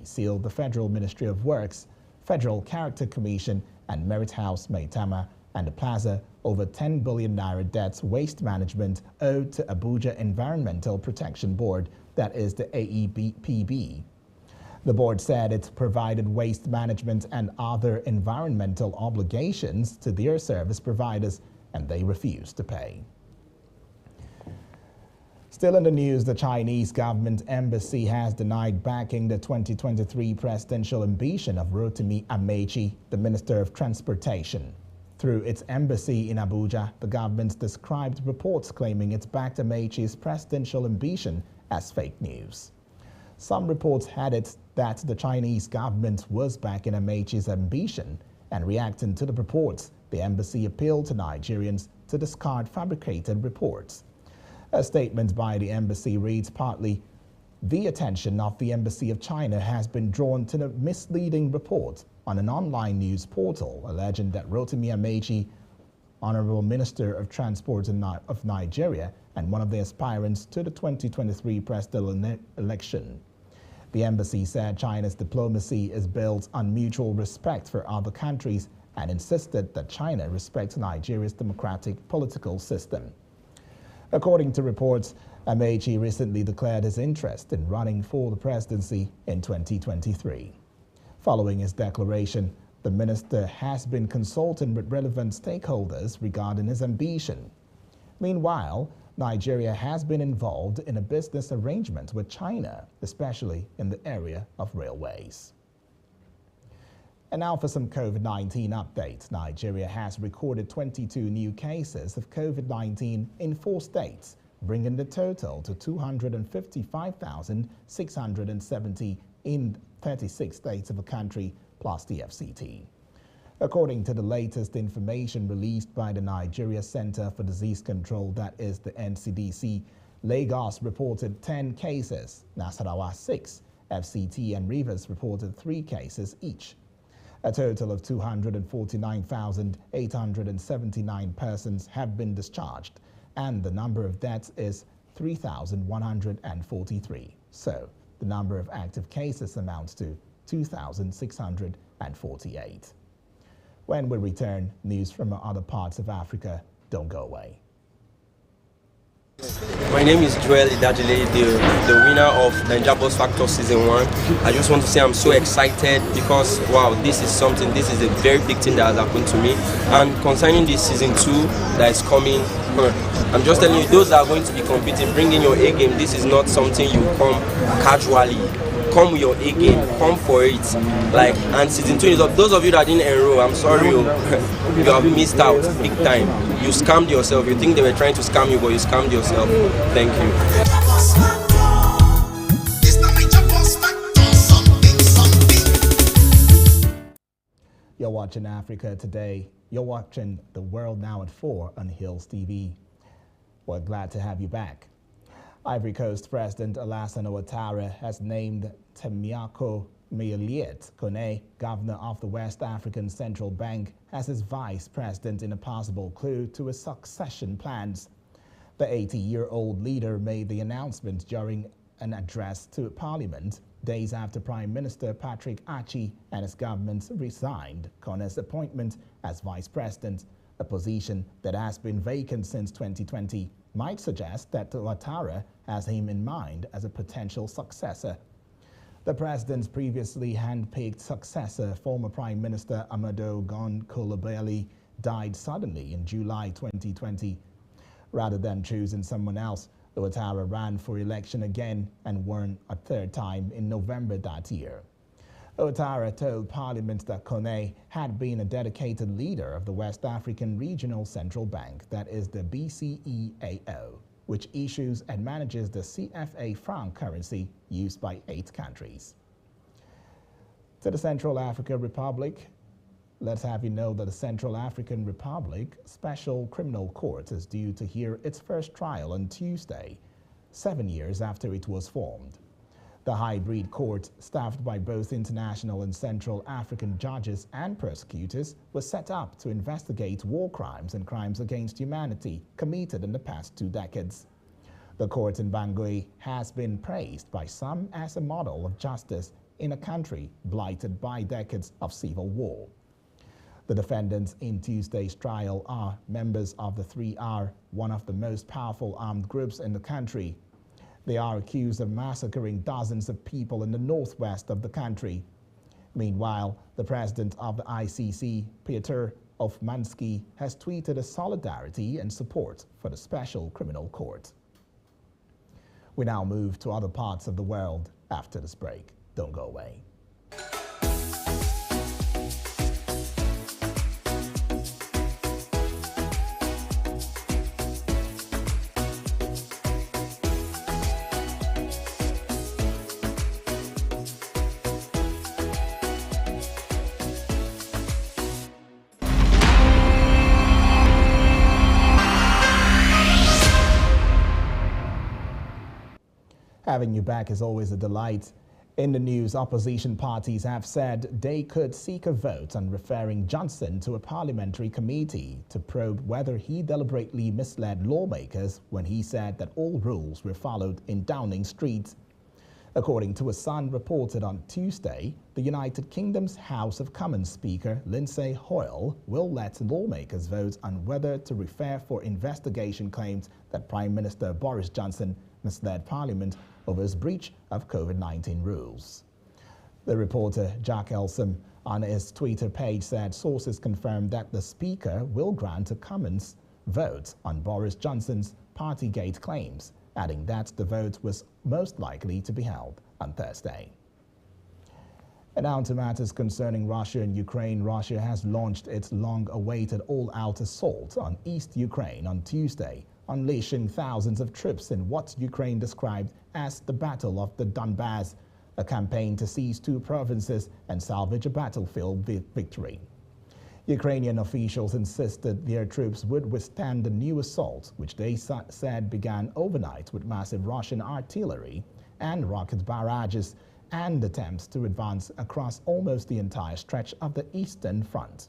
sealed the Federal Ministry of Works, Federal Character Commission and Merit House Maitama and the Plaza over 10 billion naira debts waste management owed to Abuja Environmental Protection Board, that is the AEPB. The board said it provided waste management and other environmental obligations to their service providers and they refused to pay. Still in the news, the Chinese government embassy has denied backing the 2023 presidential ambition of Rotimi Amaechi, the Minister of Transportation. Through its embassy in Abuja, the government described reports claiming it backed Amaechi's presidential ambition as fake news. Some reports had it that the Chinese government was backing Amaechi's ambition, and reacting to the reports, the embassy appealed to Nigerians to discard fabricated reports. A statement by the embassy reads partly, "The attention of the Embassy of China has been drawn to the misleading report on an online news portal alleging that Rotimi Amaechi, Honorable Minister of Transport of Nigeria and one of the aspirants to the 2023 presidential election." The embassy said China's diplomacy is built on mutual respect for other countries and insisted that China respects Nigeria's democratic political system. According to reports, Amaechi recently declared his interest in running for the presidency in 2023. Following his declaration, the minister has been consulting with relevant stakeholders regarding his ambition. Meanwhile, Nigeria has been involved in a business arrangement with China, especially in the area of railways. And now for some COVID-19 updates. Nigeria has recorded 22 new cases of COVID-19 in 4 states, bringing the total to 255,670 in 36 states of the country, plus the FCT. According to the latest information released by the Nigeria Center for Disease Control, that is the NCDC, Lagos reported 10 cases, Nasarawa 6, FCT and Rivers reported 3 cases each. A total of 249,879 persons have been discharged, and the number of deaths is 3,143. So, the number of active cases amounts to 2,648. When we return, news from other parts of Africa. Don't go away. My name is Joel Idajile, the winner of Naija Boss Factor Season 1. I just want to say I'm so excited because, wow, this is a very big thing that has happened to me. And concerning this Season 2 that is coming, I'm just telling you, those that are going to be competing, bring in your A game. This is not something you come casually. Come with your A game, come for it. And Season 2 is up. Those of you that didn't enroll, I'm sorry, you have missed out big time. You scammed yourself. You think they were trying to scam you, but you scammed yourself. Thank you. You're watching Africa Today. You're watching The World Now at 4 on Hills TV. We're glad to have you back. Ivory Coast President Alassane Ouattara has named Temiako Meiliet Kone, governor of the West African Central Bank, as his vice president in a possible clue to his succession plans. The 80-year-old leader made the announcement during an address to Parliament days after Prime Minister Patrick Achi and his government resigned Kone's appointment as vice president, a position that has been vacant since 2020, might suggest that Ouattara has him in mind as a potential successor. The president's previously hand-picked successor, former Prime Minister Amadou Gon Coulibaly, died suddenly in July 2020. Rather than choosing someone else, Ouattara ran for election again and won a third time in November that year. Ouattara told Parliament that Kone had been a dedicated leader of the West African Regional Central Bank, that is the BCEAO, which issues and manages the CFA franc currency used by 8 countries. To the Central African Republic, let's have you know that the Central African Republic Special Criminal Court is due to hear its first trial on Tuesday, 7 years after it was formed. The hybrid court, staffed by both international and Central African judges and prosecutors, was set up to investigate war crimes and crimes against humanity committed in the past 2 decades. The court in Bangui has been praised by some as a model of justice in a country blighted by decades of civil war. The defendants in Tuesday's trial are members of the 3R, one of the most powerful armed groups in the country. They are accused of massacring dozens of people in the northwest of the country. Meanwhile, the president of the ICC, Piotr Ofmansky, has tweeted a solidarity and support for the Special Criminal Court. We now move to other parts of the world after this break. Don't go away. Having you back is always a delight. In the news, opposition parties have said they could seek a vote on referring Johnson to a parliamentary committee to probe whether he deliberately misled lawmakers when he said that all rules were followed in Downing Street. According to a Sun reported on Tuesday, the United Kingdom's House of Commons Speaker Lindsay Hoyle will let lawmakers vote on whether to refer for investigation claims that Prime Minister Boris Johnson misled Parliament over his breach of COVID-19 rules. The reporter Jack Elsom on his Twitter page said sources confirmed that the Speaker will grant a Commons vote on Boris Johnson's Partygate claims, adding that the vote was most likely to be held on Thursday. And now to matters concerning Russia and Ukraine. Russia has launched its long-awaited all-out assault on East Ukraine on Tuesday, unleashing thousands of troops in what Ukraine described as the Battle of the Donbass, a campaign to seize two provinces and salvage a battlefield victory. Ukrainian officials insisted their troops would withstand the new assault, which they said began overnight with massive Russian artillery and rocket barrages and attempts to advance across almost the entire stretch of the Eastern Front.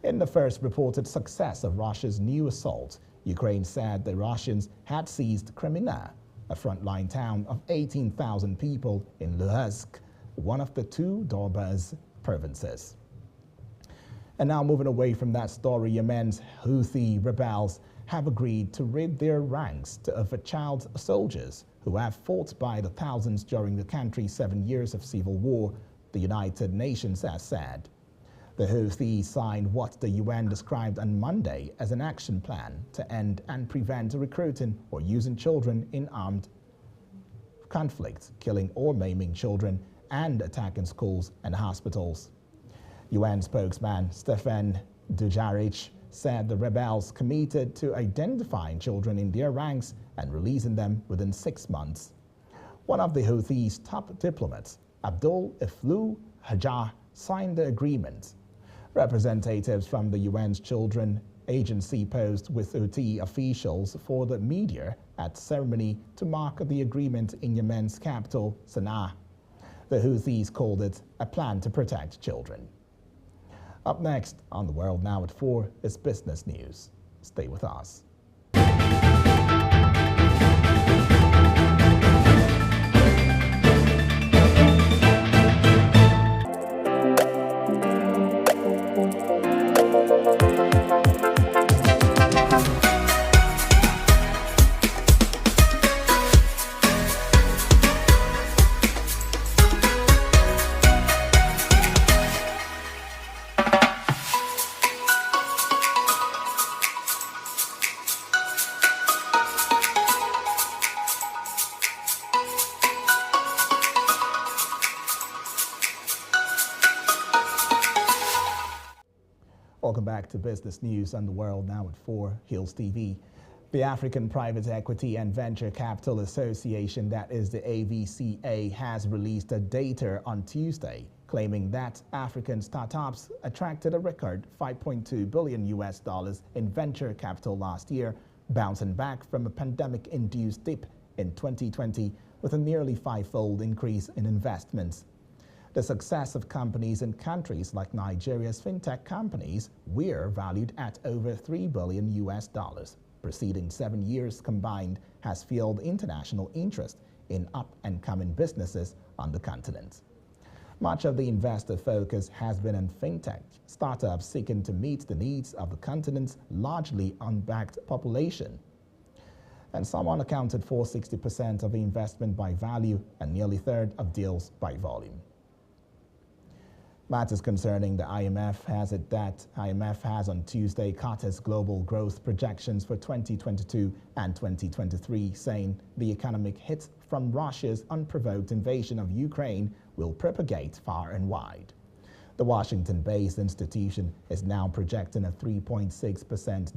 In the first reported success of Russia's new assault, Ukraine said the Russians had seized Kreminna, a frontline town of 18,000 people in Luhansk, one of the two Donbas provinces. And now moving away from that story, Yemen's Houthi rebels have agreed to rid their ranks of child soldiers who have fought by the thousands during the country's 7 years of civil war, the United Nations has said. The Houthis signed what the UN described on Monday as an action plan to end and prevent recruiting or using children in armed conflict, killing or maiming children, and attacking schools and hospitals. UN spokesman Stefan Dujarric said the rebels committed to identifying children in their ranks and releasing them within 6 months. One of the Houthis' top diplomats, Abdul Iflu Hajjar, signed the agreement. Representatives from the UN's Children Agency posed with Houthi officials for the media at ceremony to mark the agreement in Yemen's capital, Sana'a. The Houthis called it a plan to protect children. Up next on The World Now at 4 is business news. Stay with us. Welcome back to Business News on The World Now at 4, Hills TV. The African Private Equity and Venture Capital Association, that is the AVCA, has released data on Tuesday claiming that African startups attracted a record $5.2 billion in venture capital last year, bouncing back from a pandemic-induced dip in 2020 with a nearly five-fold increase in investments. The success of companies in countries like Nigeria's fintech companies were valued at over $3 billion. Preceding 7 years combined has fueled international interest in up-and-coming businesses on the continent. Much of the investor focus has been on fintech startups seeking to meet the needs of the continent's largely unbacked population. And someone accounted for 60% of the investment by value and nearly a third of deals by volume. Matters concerning the IMF has it that IMF has on Tuesday cut its global growth projections for 2022 and 2023, saying the economic hit from Russia's unprovoked invasion of Ukraine will propagate far and wide. The Washington-based institution is now projecting a 3.6%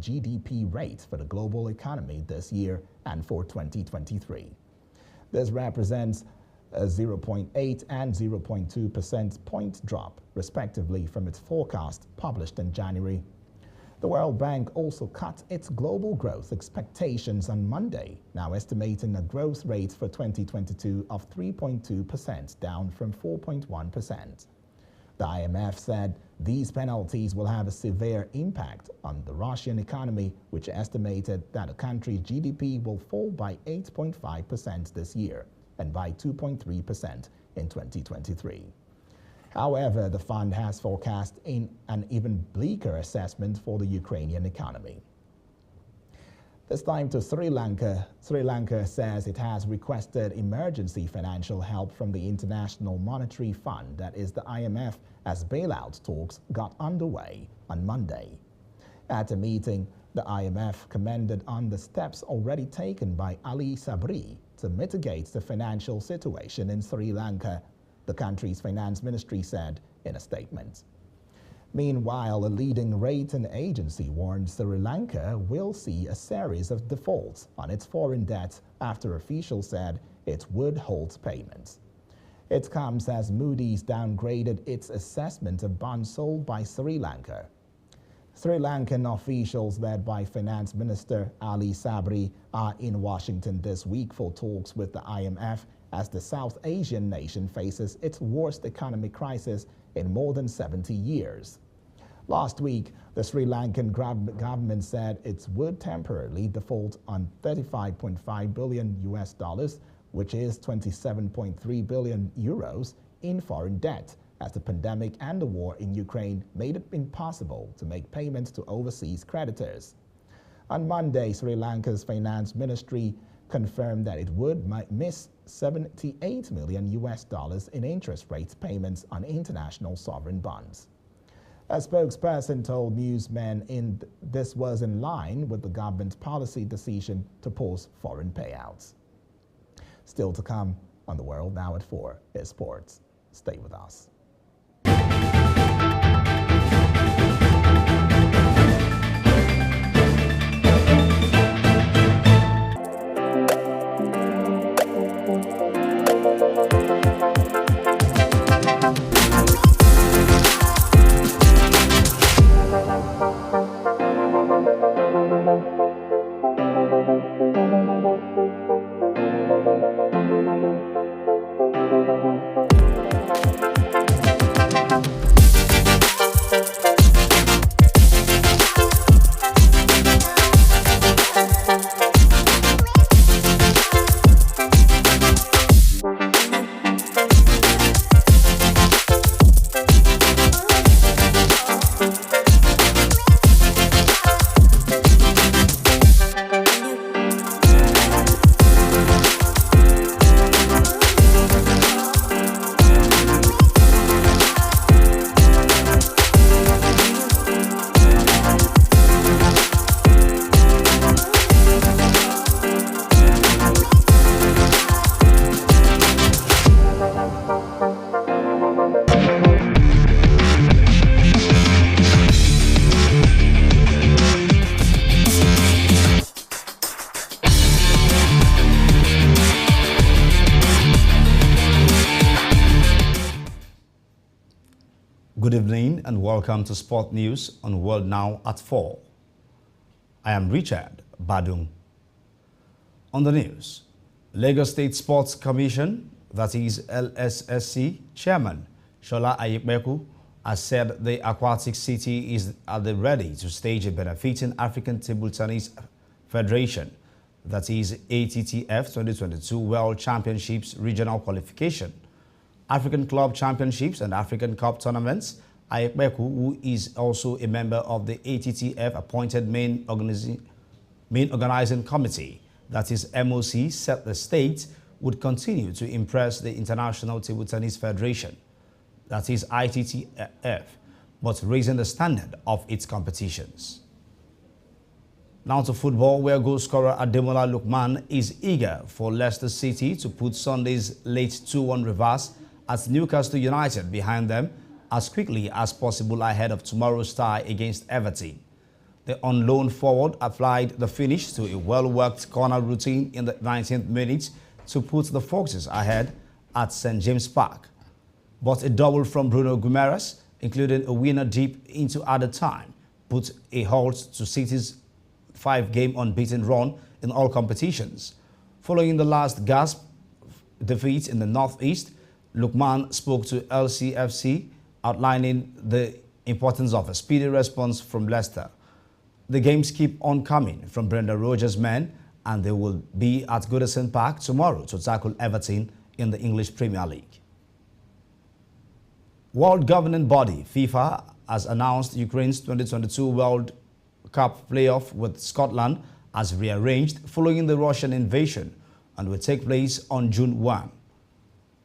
GDP rate for the global economy this year and for 2023. This represents a 0.8 and 0.2 percentage point drop, respectively, from its forecast published in January. The World Bank also cut its global growth expectations on Monday, now estimating a growth rate for 2022 of 3.2%, down from 4.1%. The IMF said these penalties will have a severe impact on the Russian economy, which estimated that the country's GDP will fall by 8.5% this year and by 2.3% in 2023. However, the fund has forecast in an even bleaker assessment for the Ukrainian economy. This time to Sri Lanka. Sri Lanka says it has requested emergency financial help from the International Monetary Fund, that is the IMF, as bailout talks got underway on Monday. At a meeting, the IMF commended on the steps already taken by Ali Sabri to mitigate the financial situation in Sri Lanka, the country's finance ministry said in a statement. Meanwhile, a leading rating agency warns Sri Lanka will see a series of defaults on its foreign debt after officials said it would halt payments. It comes as Moody's downgraded its assessment of bonds sold by Sri Lanka. Sri Lankan officials led by Finance Minister Ali Sabri are in Washington this week for talks with the IMF as the South Asian nation faces its worst economic crisis in more than 70 years. Last week, the Sri Lankan government said it would temporarily default on $35.5 billion US dollars, which is 27.3 billion euros in foreign debt, as the pandemic and the war in Ukraine made it impossible to make payments to overseas creditors. On Monday, Sri Lanka's finance ministry confirmed that it would miss 78 million US dollars in interest rate payments on international sovereign bonds. A spokesperson told newsmen this was in line with the government's policy decision to pause foreign payouts. Still to come on The World Now at 4 is sports. Stay with us. Good evening and welcome to Sport News on World Now at 4. I am Richard Badung. On the news, Lagos State Sports Commission, that is LSSC Chairman Shola Ayekbeku, has said the aquatic city is at the ready to stage a benefiting African Table Tennis Federation, that is ATTF 2022 World Championships regional qualification African Club Championships and African Cup tournaments, Ayekbeku, who is also a member of the ATTF appointed main organizing committee, that is MOC, said the state would continue to impress the International Table Tennis Federation, that is ITTF, but raising the standard of its competitions. Now to football, where goal scorer Ademola Lookman is eager for Leicester City to put Sunday's late 2-1 reverse at Newcastle United behind them as quickly as possible ahead of tomorrow's tie against Everton. The on-loan forward applied the finish to a well-worked corner routine in the 19th minute to put the Foxes ahead at St. James Park. But a double from Bruno Guimaraes, including a winner deep into added time, put a halt to City's 5-game unbeaten run in all competitions. Following the last gasp defeat in the Northeast, Lookman spoke to LCFC, outlining the importance of a speedy response from Leicester. The games keep on coming from Brendan Rodgers' men, and they will be at Goodison Park tomorrow to tackle Everton in the English Premier League. World governing body FIFA has announced Ukraine's 2022 World Cup playoff with Scotland as rearranged following the Russian invasion and will take place on June 1.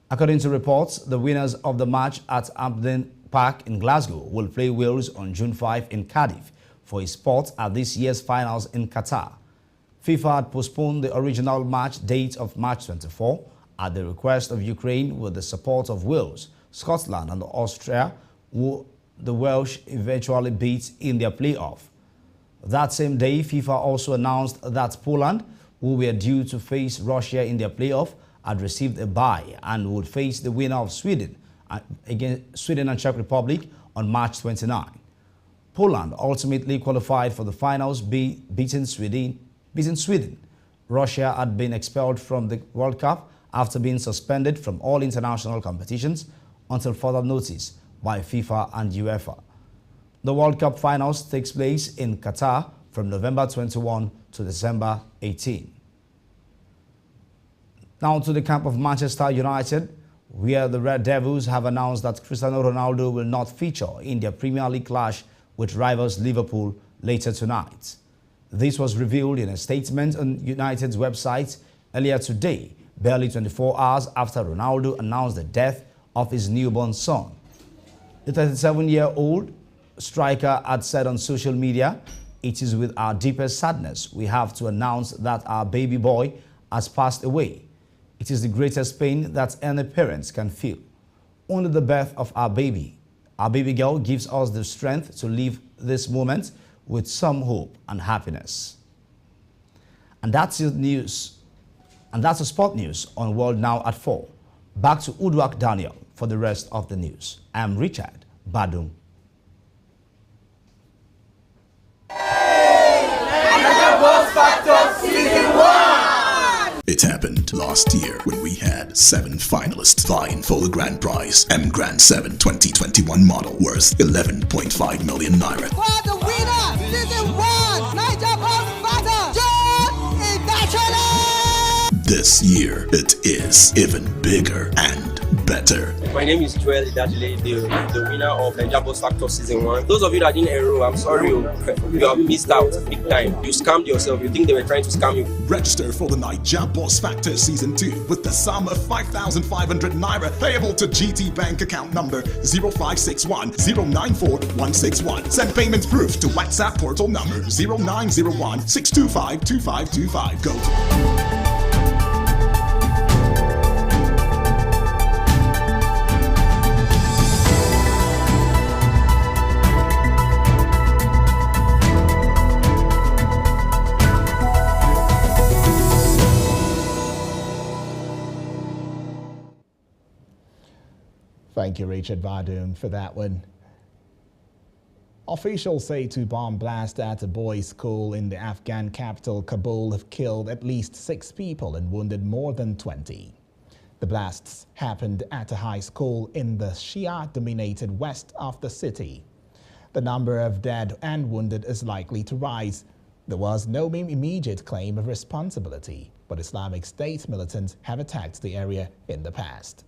According to reports, the winners of the match at Hampden Park in Glasgow will play Wales on June 5 in Cardiff for a spot at this year's finals in Qatar. FIFA had postponed the original match date of March 24 at the request of Ukraine with the support of Wales, Scotland and Austria, who the Welsh eventually beat in their playoff. That same day, FIFA also announced that Poland, who were due to face Russia in their playoff, had received a bye and would face the winner of Sweden and Czech Republic on March 29. Poland ultimately qualified for the finals, beating Sweden. Russia had been expelled from the World Cup after being suspended from all international competitions until further notice by FIFA and UEFA. The World Cup finals takes place in Qatar from November 21 to December 18. Now to the camp of Manchester United, where the Red Devils have announced that Cristiano Ronaldo will not feature in their Premier League clash with rivals Liverpool later tonight. This was revealed in a statement on United's website earlier today, barely 24 hours after Ronaldo announced the death of his newborn son. The 37-year-old striker had said on social media, "It is with our deepest sadness we have to announce that our baby boy has passed away. It is the greatest pain that any parent can feel. Only the birth of our baby girl gives us the strength to live this moment with some hope and happiness." And that's your news. And that's the sport news on World Now at 4. Back to Udwak Daniel for the rest of the news. I am Richard Badung. It happened last year when we had 7 finalists vying for the grand prize, M Grand 7 2021 model worth 11.5 million naira. For the winner, season 1, Niger Boss Factor, John Ibachole! This year, it is even bigger and better. My name is Joel Idajile, the winner of Niger Boss Factor Season 1. Those of you that didn't enroll, I'm sorry, you have missed out big time. You scammed yourself. You think they were trying to scam you. Register for the Niger Boss Factor Season 2 with the sum of 5,500 naira payable to GT Bank account number 0561 094 161. Send payment proof to WhatsApp portal number 0901 625 2525. Go to Thank you, Richard Badung, for that one. Officials say 2 bomb blasts at a boys' school in the Afghan capital Kabul have killed at least 6 people and wounded more than 20. The blasts happened at a high school in the Shia-dominated west of the city. The number of dead and wounded is likely to rise. There was no immediate claim of responsibility, but Islamic State militants have attacked the area in the past.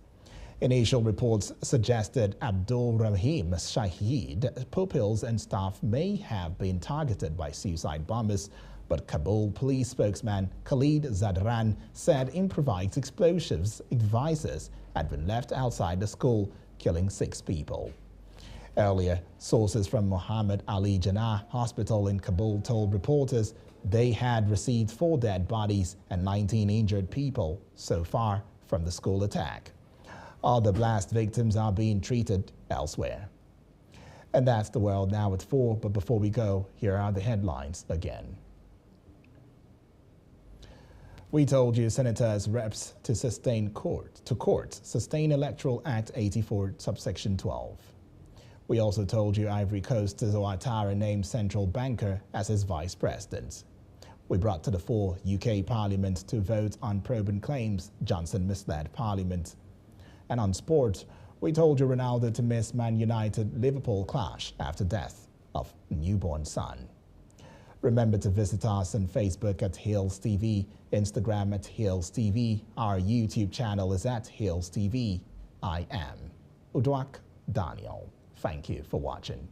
Initial reports suggested Abdul Rahim Shahid pupils and staff may have been targeted by suicide bombers, but Kabul police spokesman Khalid Zadran said improvised explosives devices had been left outside the school, killing 6 people. Earlier, sources from Muhammad Ali Jinnah Hospital in Kabul told reporters they had received 4 dead bodies and 19 injured people so far from the school attack. Other blast victims are being treated elsewhere. And that's the World Now at 4, but before we go, here are the headlines again. We told you senators, reps to court sustain Electoral Act 84, subsection 12. We also told you Ivory Coast's Ouattara named central banker as his vice president. We brought to the fore UK Parliament to vote on proven claims Johnson misled Parliament. And on sport, we told you Ronaldo to miss Man United-Liverpool clash after death of newborn son. Remember to visit us on Facebook at Hills TV, Instagram at Hills TV. Our YouTube channel is at Hills TV. I am Uduak Daniel. Thank you for watching.